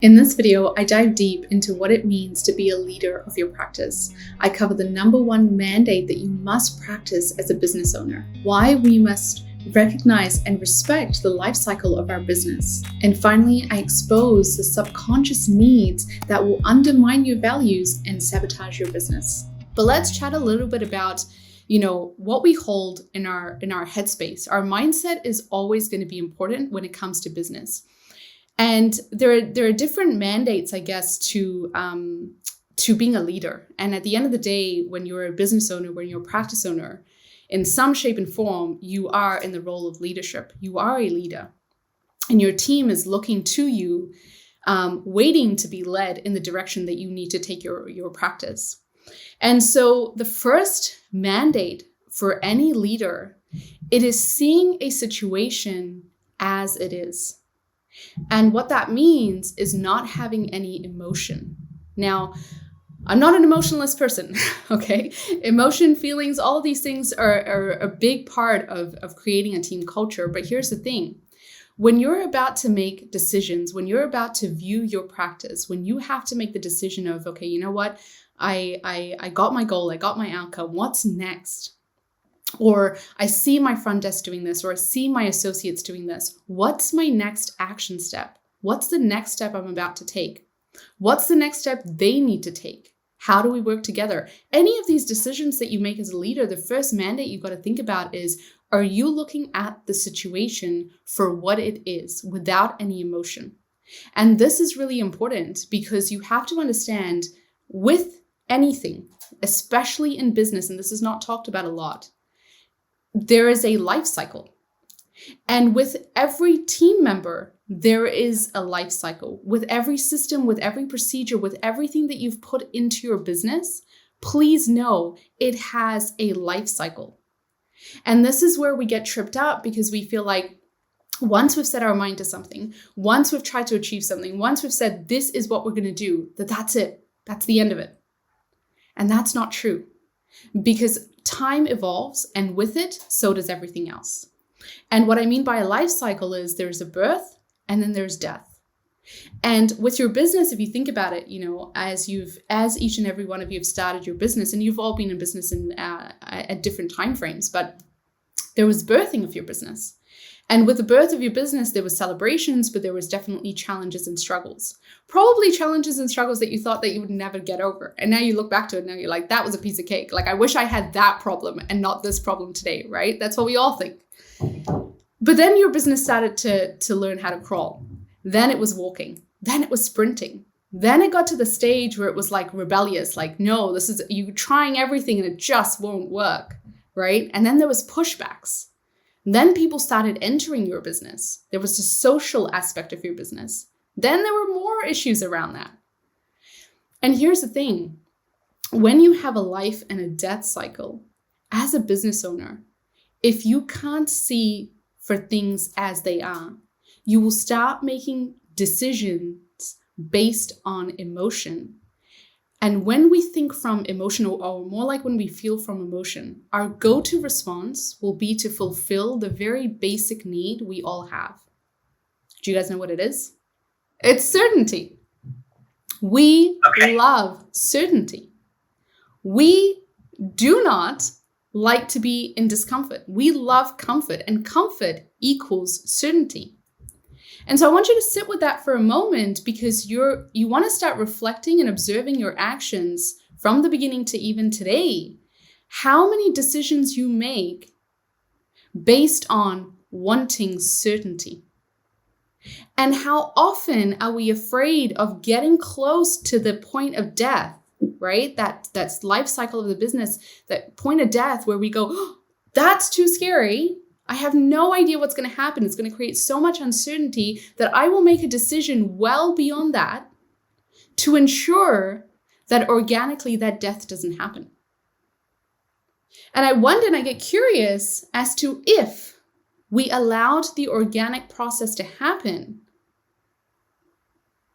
In this video, I dive deep into what it means to be a leader of your practice. I cover the #1 mandate that you must practice as a business owner, why we must recognize and respect the life cycle of our business. And finally, I expose the subconscious needs that will undermine your values and sabotage your business. But let's chat a little bit about what we hold in our headspace. Our mindset is always going to be important when it comes to business. And there are different mandates, I guess, to being a leader. And at the end of the day, when you're a business owner, when you're a practice owner, in some shape and form, you are in the role of leadership. You are a leader. And your team is looking to you, waiting to be led in the direction that you need to take your practice. And so the first mandate for any leader, it is seeing a situation as it is. And what that means is not having any emotion. Now, I'm not an emotionless person, okay? Emotion, feelings, all of these things are a big part of creating a team culture. But here's the thing. When you're about to make decisions, when you're about to view your practice, when you have to make the decision of, okay, you know what? I got my goal, I got my outcome. What's next? Or I see my front desk doing this, or I see my associates doing this. What's my next action step? What's the next step I'm about to take? What's the next step they need to take? How do we work together? Any of these decisions that you make as a leader, the first mandate you've got to think about is, are you looking at the situation for what it is without any emotion? And this is really important because you have to understand with anything, especially in business, and this is not talked about a lot, there is a life cycle. And with every team member, there is a life cycle. With every system, with every procedure, with everything that you've put into your business, please know it has a life cycle. And this is where we get tripped up because we feel like once we've set our mind to something, once we've tried to achieve something, once we've said this is what we're going to do, that's it. That's the end of it. And that's not true. Because time evolves, and with it, so does everything else. And what I mean by a life cycle is there's a birth and then there's death. And with your business, if you think about it, as each and every one of you have started your business, and you've all been in business at different time frames, but there was birthing of your business. And with the birth of your business, there was celebrations, but there was definitely challenges and struggles. Probably challenges and struggles that you thought that you would never get over. And now you look back to it and now you're like, that was a piece of cake. Like, I wish I had that problem and not this problem today, right? That's what we all think. But then your business started to learn how to crawl. Then it was walking. Then it was sprinting. Then it got to the stage where it was like rebellious, like, no, this is you trying everything and it just won't work, right? And then there was pushbacks. Then people started entering your business. There was the social aspect of your business. Then there were more issues around that. And here's the thing. When you have a life and a death cycle, as a business owner, if you can't see for things as they are, you will start making decisions based on emotion. And when we think from emotional, or more like when we feel from emotion, our go-to response will be to fulfill the very basic need we all have. Do you guys know what it is? It's certainty. We love certainty. We do not like to be in discomfort. We love comfort, and comfort equals certainty. And so I want you to sit with that for a moment, because you want to start reflecting and observing your actions from the beginning to even today. How many decisions you make based on wanting certainty? And how often are we afraid of getting close to the point of death, right? That's life cycle of the business, that point of death where we go, oh, that's too scary. I have no idea what's going to happen. It's going to create so much uncertainty that I will make a decision well beyond that to ensure that organically that death doesn't happen. And I wonder, and I get curious as to if we allowed the organic process to happen,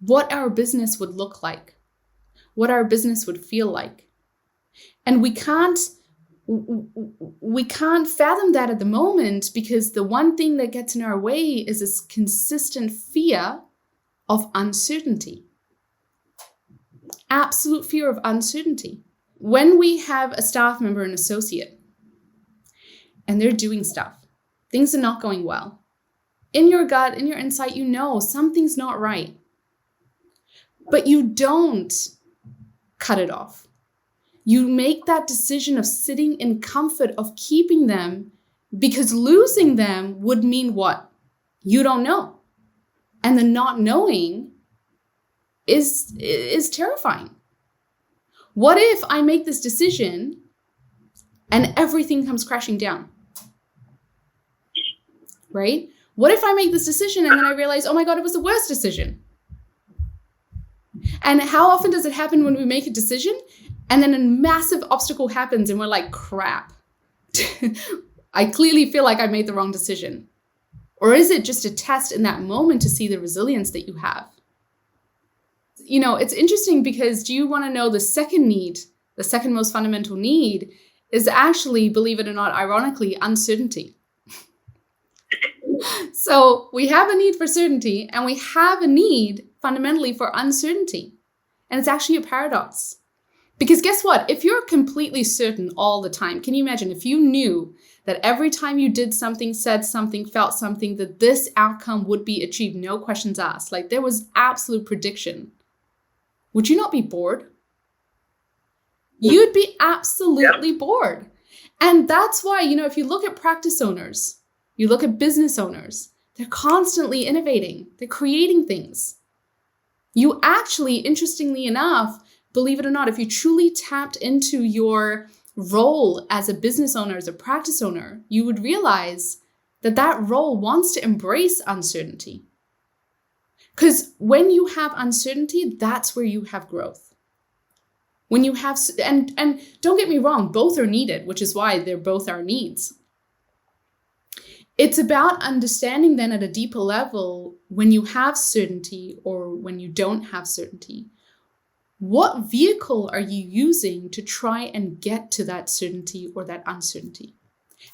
what our business would look like, what our business would feel like. And we can't fathom that at the moment, because the one thing that gets in our way is this consistent fear of uncertainty. Absolute fear of uncertainty. When we have a staff member, an associate, and they're doing stuff, things are not going well. In your gut, in your insight, you know something's not right. But you don't cut it off. You make that decision of sitting in comfort of keeping them, because losing them would mean what? You don't know. And the not knowing is terrifying. What if I make this decision and everything comes crashing down? Right? What if I make this decision and then I realize, oh my God, it was the worst decision? And how often does it happen when we make a decision and then a massive obstacle happens and we're like, crap, I clearly feel like I made the wrong decision? Or is it just a test in that moment to see the resilience that you have? You know, it's interesting because do you want to know the second need, the second most fundamental need is actually, believe it or not, ironically, uncertainty. So we have a need for certainty and we have a need fundamentally for uncertainty. And it's actually a paradox. Because guess what? If you're completely certain all the time, can you imagine if you knew that every time you did something, said something, felt something, that this outcome would be achieved, no questions asked, like there was absolute prediction, would you not be bored? You'd be absolutely bored. And that's why, you know, if you look at practice owners, you look at business owners, they're constantly innovating. They're creating things. You actually, interestingly enough, believe it or not, if you truly tapped into your role as a business owner, as a practice owner, you would realize that that role wants to embrace uncertainty. Because when you have uncertainty, that's where you have growth. When you have, and don't get me wrong, both are needed, which is why they're both our needs. It's about understanding then at a deeper level, when you have certainty or when you don't have certainty, what vehicle are you using to try and get to that certainty or that uncertainty?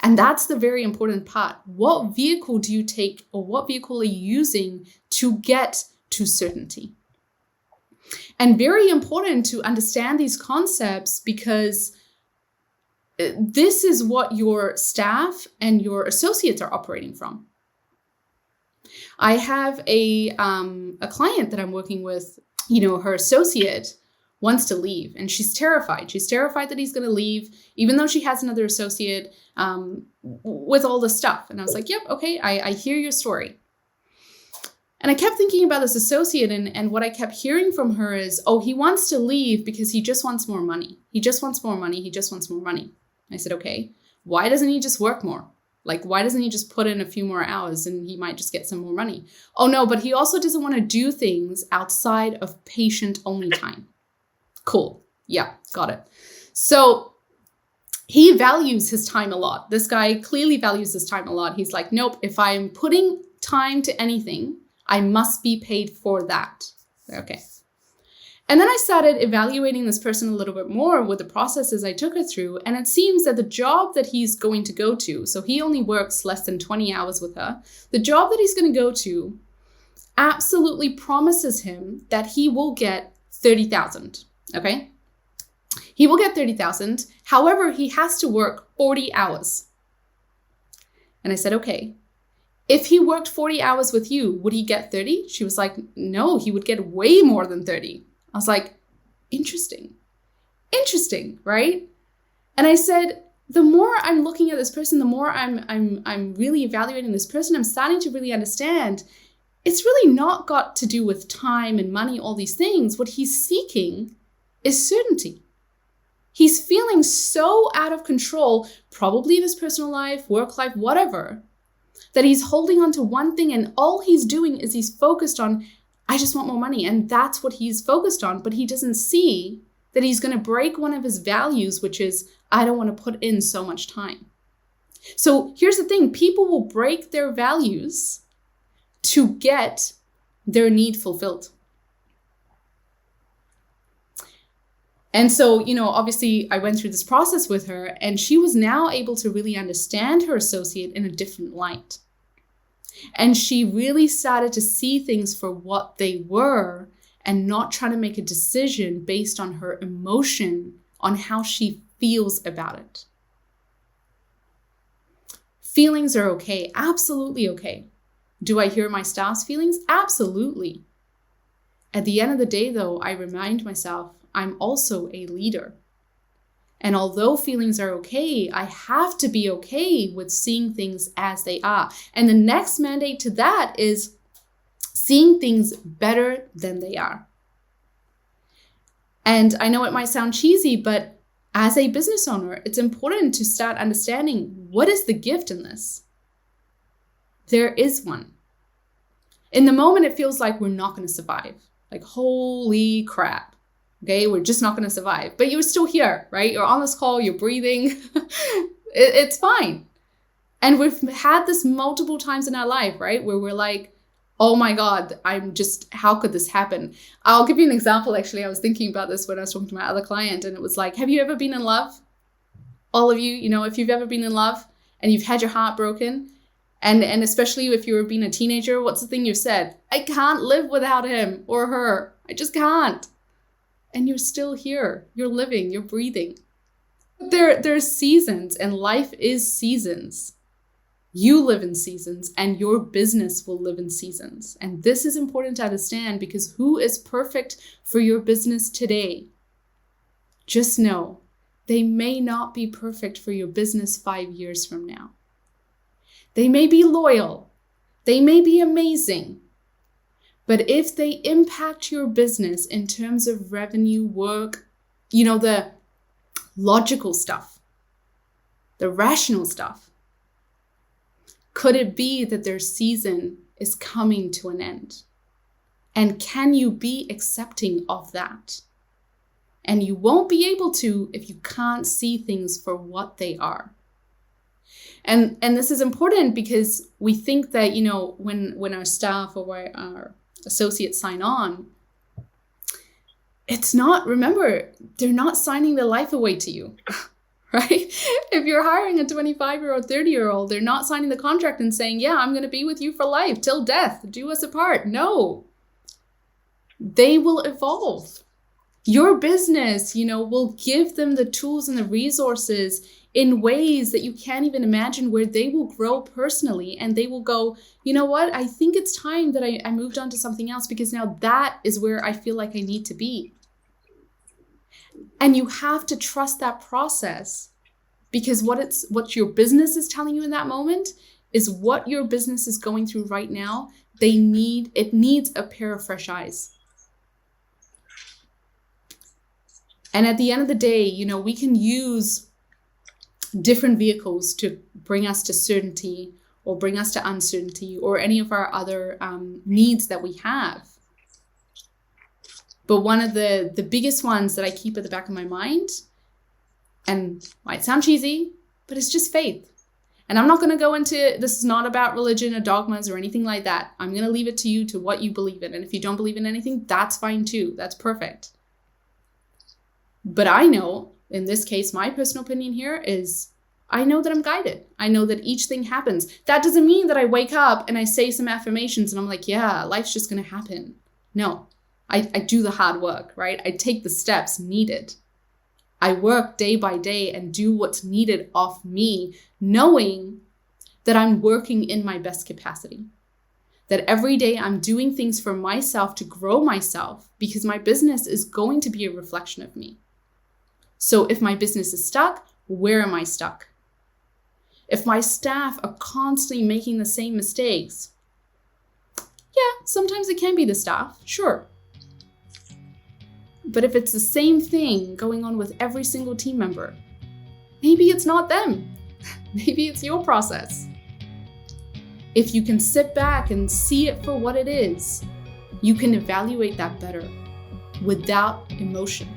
And that's the very important part. What vehicle do you take, or what vehicle are you using to get to certainty? And very important to understand these concepts, because this is what your staff and your associates are operating from. I have a client that I'm working with. You know, her associate wants to leave and she's terrified. She's terrified that he's going to leave, even though she has another associate with all this stuff. And I was like, yep, okay, I hear your story. And I kept thinking about this associate, and what I kept hearing from her is, oh, he wants to leave because he just wants more money. He just wants more money. He just wants more money. I said, okay, why doesn't he just work more? Like, why doesn't he just put in a few more hours and he might just get some more money? Oh no, but he also doesn't want to do things outside of patient only time. Cool. Yeah, got it. So he values his time a lot. This guy clearly values his time a lot. He's like, nope, if I'm putting time to anything, I must be paid for that. Okay. And then I started evaluating this person a little bit more with the processes I took her through. And it seems that the job that he's going to go to, so he only works less than 20 hours with her, the job that he's going to go to absolutely promises him that he will get 30,000. Okay. He will get 30,000. However, he has to work 40 hours. And I said, okay, if he worked 40 hours with you, would he get 30? She was like, no, he would get way more than 30. I was like, interesting, right? And I said, the more I'm looking at this person, the more I'm really evaluating this person, I'm starting to really understand it's really not got to do with time and money, all these things. What he's seeking is certainty. He's feeling so out of control, probably in his personal life, work life, whatever, that he's holding on to one thing, and all he's doing is he's focused on, I just want more money. And that's what he's focused on. But he doesn't see that he's going to break one of his values, which is, I don't want to put in so much time. So here's the thing. People will break their values to get their need fulfilled. And so, you know, obviously I went through this process with her, and she was now able to really understand her associate in a different light. And she really started to see things for what they were and not trying to make a decision based on her emotion, on how she feels about it. Feelings are okay, absolutely okay. Do I hear my staff's feelings? Absolutely. At the end of the day, though, I remind myself I'm also a leader. And although feelings are okay, I have to be okay with seeing things as they are. And the next mandate to that is seeing things better than they are. And I know it might sound cheesy, but as a business owner, it's important to start understanding, what is the gift in this? There is one. In the moment, it feels like we're not going to survive. Like, holy crap. Okay, we're just not going to survive. But you're still here, right? You're on this call, you're breathing. It's fine. And we've had this multiple times in our life, right? Where we're like, oh my God, how could this happen? I'll give you an example. Actually, I was thinking about this when I was talking to my other client, and it was like, have you ever been in love? All of you, if you've ever been in love and you've had your heart broken, and especially if you've been a teenager, what's the thing you've said? I can't live without him or her. I just can't. And you're still here. You're living, you're breathing. There's seasons, and life is seasons. You live in seasons, and your business will live in seasons. And this is important to understand, because who is perfect for your business today? Just know they may not be perfect for your business 5 years from now. They may be loyal. They may be amazing. But if they impact your business in terms of revenue, work, the logical stuff, the rational stuff, could it be that their season is coming to an end? And can you be accepting of that? And you won't be able to if you can't see things for what they are. And this is important, because we think that, when our staff or our associates sign on, remember, they're not signing their life away to you, right? If you're hiring a 25-year-old, 30-year-old, they're not signing the contract and saying, yeah, I'm going to be with you for life, till death, do us apart. No, they will evolve. Your business, will give them the tools and the resources in ways that you can't even imagine, where they will grow personally, and they will go, you know what? I think it's time that I moved on to something else, because now that is where I feel like I need to be. And you have to trust that process, because what your business is telling you in that moment is what your business is going through right now. It needs a pair of fresh eyes. And at the end of the day, we can use different vehicles to bring us to certainty, or bring us to uncertainty, or any of our other needs that we have. But one of the biggest ones that I keep at the back of my mind, and might sound cheesy, but it's just faith. And I'm not going to go into, this is not about religion or dogmas or anything like that. I'm going to leave it to you, to what you believe in. And if you don't believe in anything, that's fine too. That's perfect. But I know, in this case, my personal opinion here is, I know that I'm guided. I know that each thing happens. That doesn't mean that I wake up and I say some affirmations and I'm like, yeah, life's just going to happen. No, I do the hard work, right? I take the steps needed. I work day by day and do what's needed of me, knowing that I'm working in my best capacity. That every day I'm doing things for myself to grow myself, because my business is going to be a reflection of me. So if my business is stuck, where am I stuck? If my staff are constantly making the same mistakes, yeah, sometimes it can be the staff, sure. But if it's the same thing going on with every single team member, maybe it's not them. Maybe it's your process. If you can sit back and see it for what it is, you can evaluate that better without emotion.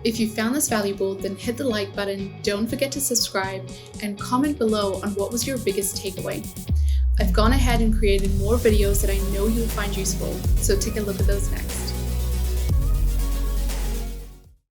If you found this valuable, then hit the like button, don't forget to subscribe, and comment below on what was your biggest takeaway. I've gone ahead and created more videos that I know you'll find useful, so take a look at those next.